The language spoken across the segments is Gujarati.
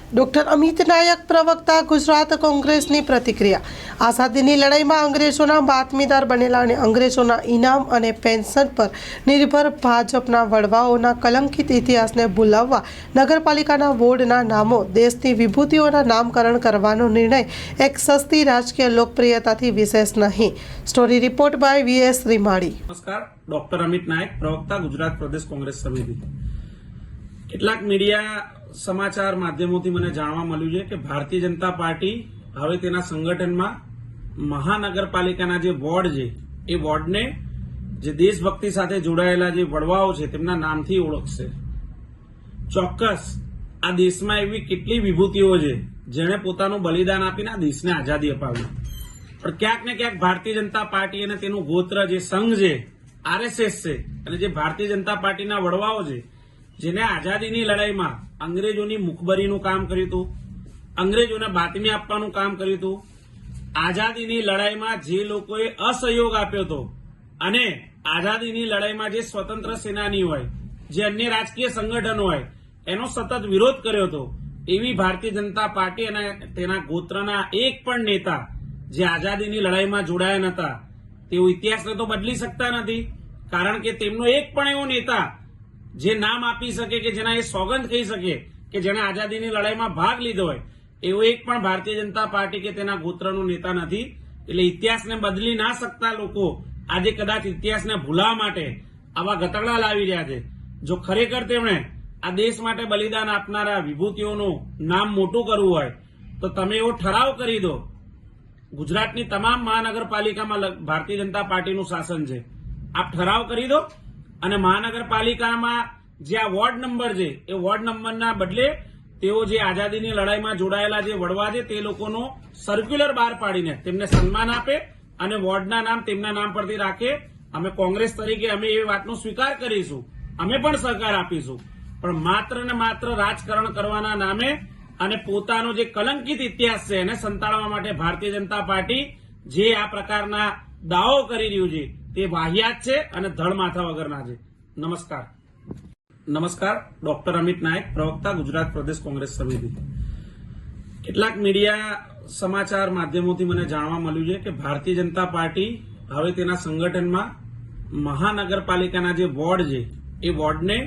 ડોક્ટર અમિત નાયક પ્રવક્તા ગુજરાત કોંગ્રેસની પ્રતિક્રિયા। આઝાદીની લડાઈમાં અંગ્રેજોના બાતમીદાર બનેલા અને અંગ્રેજોના ઇનામ અને પેન્શન પર નિર્ભર ભાજપના વડવાઓના કલંકિત ઇતિહાસને ભૂલાવવા નગરપાલિકાના વોર્ડના નામો દેશની વિભૂતિઓના નામકરણ કરવાનો નિર્ણય એક સસ્તી રાજકીય લોકપ્રિયતાથી વિશેષ નહીં। Story report by VS Rimadi. નમસ્કાર, ડોક્ટર અમિત નાયક, પ્રવક્તા ગુજરાત પ્રદેશ કોંગ્રેસ સમિતિ। કેટલાક મીડિયા સમાચાર માધ્યમોથી મને જાણવા મળ્યું છે કે ભારતીય જનતા પાર્ટી હવે તેના સંગઠનમાં મહાનગરપાલિકાના જે વોર્ડ છે એ વોર્ડને જે દેશભક્તિ સાથે જોડાયેલા જે વડવાઓ છે તેમના નામથી ઓળખશે। ચોક્કસ આ દેશમાં એવી કેટલી વિભૂતિઓ છે જેણે પોતાનું બલિદાન આપીને આ દેશને આઝાદી અપાવી, પણ ક્યાંક ને ક્યાંક ભારતીય જનતા પાર્ટી અને તેનું ગોત્ર જે સંઘ છે, આરએસએસ છે, અને જે ભારતીય જનતા પાર્ટીના વડવાઓ છે જેને આઝાદીની લડાઈમાં અંગ્રેજોની મુખબરીનું કામ કર્યું હતું, અંગ્રેજોને બાતમી આપવાનું કામ કર્યું હતું, આઝાદીની લડાઈમાં જે લોકોએ અસહયોગ આપ્યો હતો અને આઝાદીની લડાઈમાં જે સ્વતંત્ર સેનાની હોય, જે અન્ય રાજકીય સંગઠનો હોય એનો સતત વિરોધ કર્યો હતો, એવી ભારતીય જનતા પાર્ટી અને તેના ગોત્રના એક પણ નેતા જે આઝાદીની લડાઈમાં જોડાયા નહોતા તેઓ ઇતિહાસને તો બદલી શકતા નથી, કારણ કે તેમનો એક પણ એવો નેતા જે નામ આપી શકે કે જેના એ સોગંદ કહી શકે કે જેને આઝાદીની લડાઈમાં ભાગ લીધો હોય એવો એક પણ ભારતીય જનતા પાર્ટી કે તેના ગોત્રનો નેતા નથી। એટલે ઇતિહાસને બદલી ના શકતા લોકો આજે કદાચ ઇતિહાસને ભૂલવા માટે આવા ગતકડા લાવી રહ્યા છે। જો ખરેખર તેમણે આ દેશ માટે બલિદાન આપનારા વિભૂતિઓનું નામ મોટું કરવું હોય તો તમે એવો ઠરાવ કરી દો। ગુજરાતની તમામ મહાનગરપાલિકામાં ભારતીય જનતા પાર્ટીનું શાસન છે, આપ ઠરાવ કરી દો અને મહાનગરપાલિકામાં જે આ વોર્ડ નંબર છે એ વોર્ડ નંબરના બદલે તેઓ જે આઝાદીની લડાઈમાં જોડાયેલા જે વડવા છે તે લોકોનો સર્ક્યુલર બહાર પાડીને તેમને સન્માન આપે અને વોર્ડના નામ તેમના નામ પરથી રાખે। અમે કોંગ્રેસ તરીકે અમે એ વાતનો સ્વીકાર કરીશું, અમે પણ સહકાર આપીશું, પણ માત્ર ને માત્ર રાજકારણ કરવાના નામે અને પોતાનો જે કલંકિત ઇતિહાસ છે એને સંતાડવા માટે ભારતીય જનતા પાર્ટી જે આ પ્રકારના દાવો કરી રહ્યું છે તે વાહિયાત છે અને ધડ માથા વગરના છે। નમસ્કાર, ડોક્ટર અમિત નાયક, પ્રવક્તા ગુજરાત પ્રદેશ કોંગ્રેસ સમિતિ। કેટલાક મીડિયા સમાચાર માધ્યમોથી મને જાણવા મળ્યું છે કે ભારતીય જનતા પાર્ટી હવે તેના સંગઠનમાં મહાનગરપાલિકાના જે વોર્ડ છે એ વોર્ડને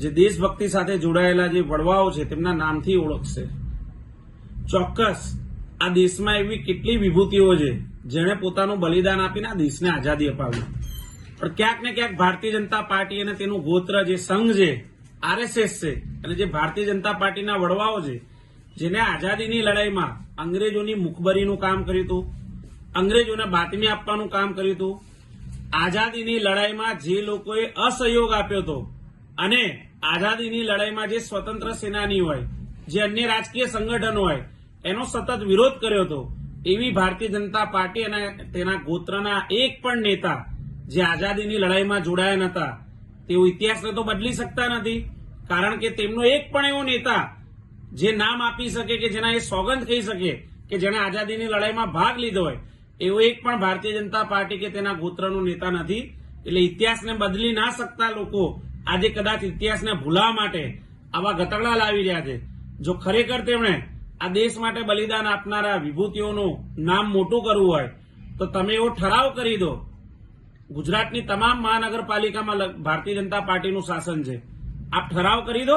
જે દેશભક્તિ સાથે જોડાયેલા જે વડવાઓ છે તેમના નામથી ઓળખશે। ચોક્કસ આ દેશમાં એવી કેટલી વિભૂતિઓ છે જેણે પોતાનું બલિદાન આપીને આ દેશને આઝાદી અપાવી, પણ ક્યાંક ને ક્યાંક ભારતીય જનતા પાર્ટી અને તેનું ગોત્ર જે સંઘ છે, આરએસએસ છે, અને જે ભારતીય જનતા પાર્ટીના વડવાઓ છે જેને આઝાદીની લડાઈમાં અંગ્રેજોની મુખબરીનું કામ કર્યું હતું, અંગ્રેજોને બાતમી આપવાનું કામ કર્યું હતું, આઝાદીની લડાઈમાં જે લોકોએ અસહયોગ આપ્યો હતો અને આઝાદીની લડાઈમાં જે સ્વતંત્ર સેનાની હોય, જે અન્ય રાજકીય સંગઠનો હોય એનો સતત વિરોધ કર્યો હતો, એવી ભારતીય જનતા પાર્ટી અને તેના ગોત્રના એક પણ નેતા જે આઝાદીની લડાઈમાં જોડાયા નહોતા તેઓ ઇતિહાસને તો બદલી શકતા નથી, કારણ કે તેમનો એક પણ એવો નેતા જે નામ આપી શકે કે જેના એ સોગંદ કહી શકે કે જેને આઝાદીની લડાઈમાં ભાગ લીધો હોય એવો એક પણ ભારતીય જનતા પાર્ટી કે તેના ગોત્રનો નેતા નથી। એટલે ઇતિહાસને બદલી ના શકતા લોકો આજે કદાચ ઇતિહાસને ભૂલવા માટે આવા ગતકડા લાવી રહ્યા છે। જો ખરેખર તેમણે આ દેશ માટે બલિદાન આપનારા વિભૂતિઓનું નામ મોટું કરવું હોય તો તમે એવો ઠરાવ કરી દો। ગુજરાતની તમામ મહાનગરપાલિકામાં ભારતીય જનતા પાર્ટીનું શાસન છે, આપ ઠરાવ કરી દો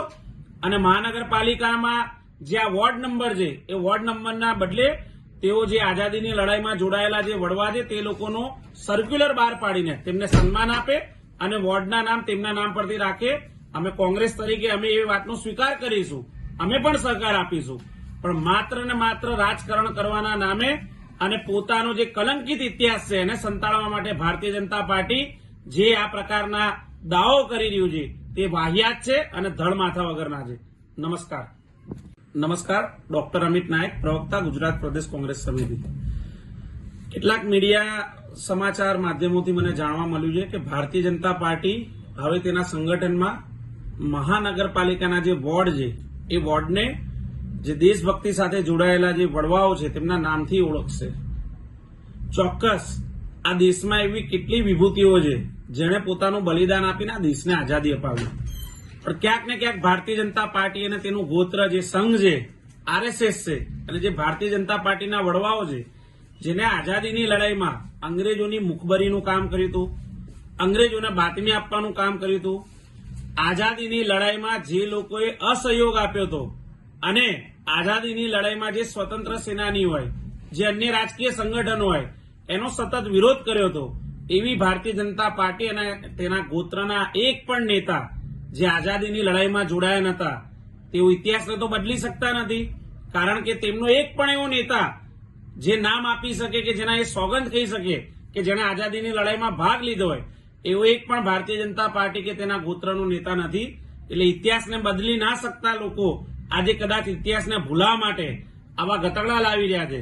અને મહાનગરપાલિકામાં જે આ વોર્ડ નંબર છે એ વોર્ડ નંબરના બદલે તેઓ જે આઝાદીની લડાઈમાં જોડાયેલા જે વડવા છે તે લોકોનો સર્ક્યુલર બહાર પાડીને તેમને સન્માન આપે અને વોર્ડના નામ તેમના નામ પરથી રાખે। અમે કોંગ્રેસ તરીકે અમે એ વાતનો સ્વીકાર કરીશું, અમે પણ સહકાર આપીશું, પણ માત્ર ને માત્ર રાજકારણ કરવાના નામે અને પોતાનો જે કલંકિત ઇતિહાસ છે એને સંતાડવા માટે ભારતીય જનતા પાર્ટી જે આ પ્રકારના દાવો કરી રહ્યું છે તે વાહિયાત છે અને ધડ માથા વગરના છે। નમસ્કાર, ડોક્ટર અમિત નાયક, પ્રવક્તા ગુજરાત પ્રદેશ કોંગ્રેસ સમિતિ। કેટલાક મીડિયા સમાચાર માધ્યમોથી મને જાણવા મળ્યું છે કે ભારતીય જનતા પાર્ટી હવે તેના સંગઠનમાં મહાનગરપાલિકાના જે વોર્ડ છે એ વોર્ડને જે દેશભક્તિ સાથે જોડાયેલા જે વડવાઓ છે તેમના નામથી ઓળખશે। ચોક્કસ આ દેશમાં એવી કેટલી વિભૂતિઓ છે જેણે પોતાનું બલિદાન આપીને આ દેશને આઝાદી અપાવી, પણ ક્યાંક ને ક્યાંક ભારતીય જનતા પાર્ટી અને તેનું ગોત્ર જે સંઘ છે, આરએસએસ છે અને જે ભારતીય જનતા પાર્ટીના વડવાઓ છે, જેને આઝાદીની લડાઈમાં અંગ્રેજોની મુખબરીનું કામ કર્યું હતું, અંગ્રેજોને બાતમી આપવાનું કામ કર્યું હતું, આઝાદીની લડાઈમાં જે લોકોએ અસહયોગ આપ્યો હતો અને આઝાદીની લડાઈમાં જે સ્વતંત્ર સેનાની હોય, જે અન્ય રાજકીય સંગઠનો હોય, એનો સતત વિરોધ કર્યો હતો, એવી ભારતીય જનતા પાર્ટી અને તેના ગોત્રના એક પણ નેતા જે આઝાદીની લડાઈમાં જોડાયા નતા, તેઓ ઇતિહાસને તો બદલી શકતા નથી. કારણ કે તેમનો એક પણ એવો નેતા જે નામ આપી શકે કે જેના એ સોગંદ કહી શકે કે જેણે આઝાદીની લડાઈમાં ભાગ લીધો હોય, એવો એક પણ ભારતીય જનતા પાર્ટી કે તેના ગોત્રનો નેતા નથી. એટલે ઇતિહાસને બદલી ના શકતા લોકો આજે કદાચ ઇતિહાસને ભૂલાવા માટે આવા ગતકડા લાવી રહ્યા છે.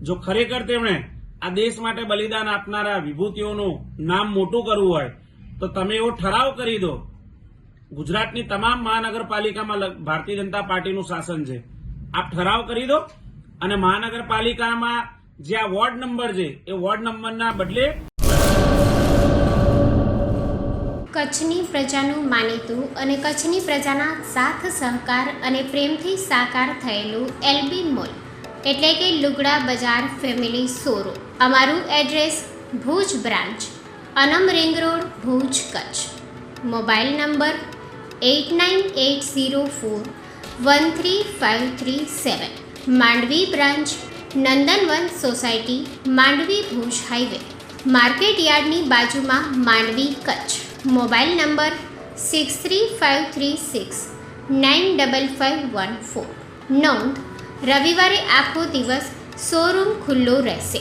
જો ખરેખર તેમણે આ દેશ માટે બલિદાન આપનારા વિભૂતિઓનું નામ મોટું કરવું હોય તો તમે એવો ઠરાવ કરી દો. ગુજરાતની તમામ મહાનગરપાલિકામાં ભારતીય જનતા પાર્ટીનું શાસન છે. આપ ઠરાવ કરી દો અને મહાનગરપાલિકામાં જે આ વોર્ડ નંબર છે એ વોર્ડ નંબરના બદલે કચ્છની પ્રજાનું માનીતું અને કચ્છની પ્રજાના સાથ સહકાર અને પ્રેમથી સાકાર થયેલું એલબી મોલ એટલે કે લુગડા બજાર ફેમિલી શોરૂમ. અમારું address Bhuj branch, Anam ring road, Bhuj, Kutch. Mobile number 8980413537. Mandvi branch, Nandanvan society, Mandvi, Bhuj highway, market યાર્ડની બાજુમાં, માંડવી, કચ્છ. Mobile number 6353695514. નોંધ: રવિવારે આખો દિવસ શોરૂમ ખુલ્લો રહેશે.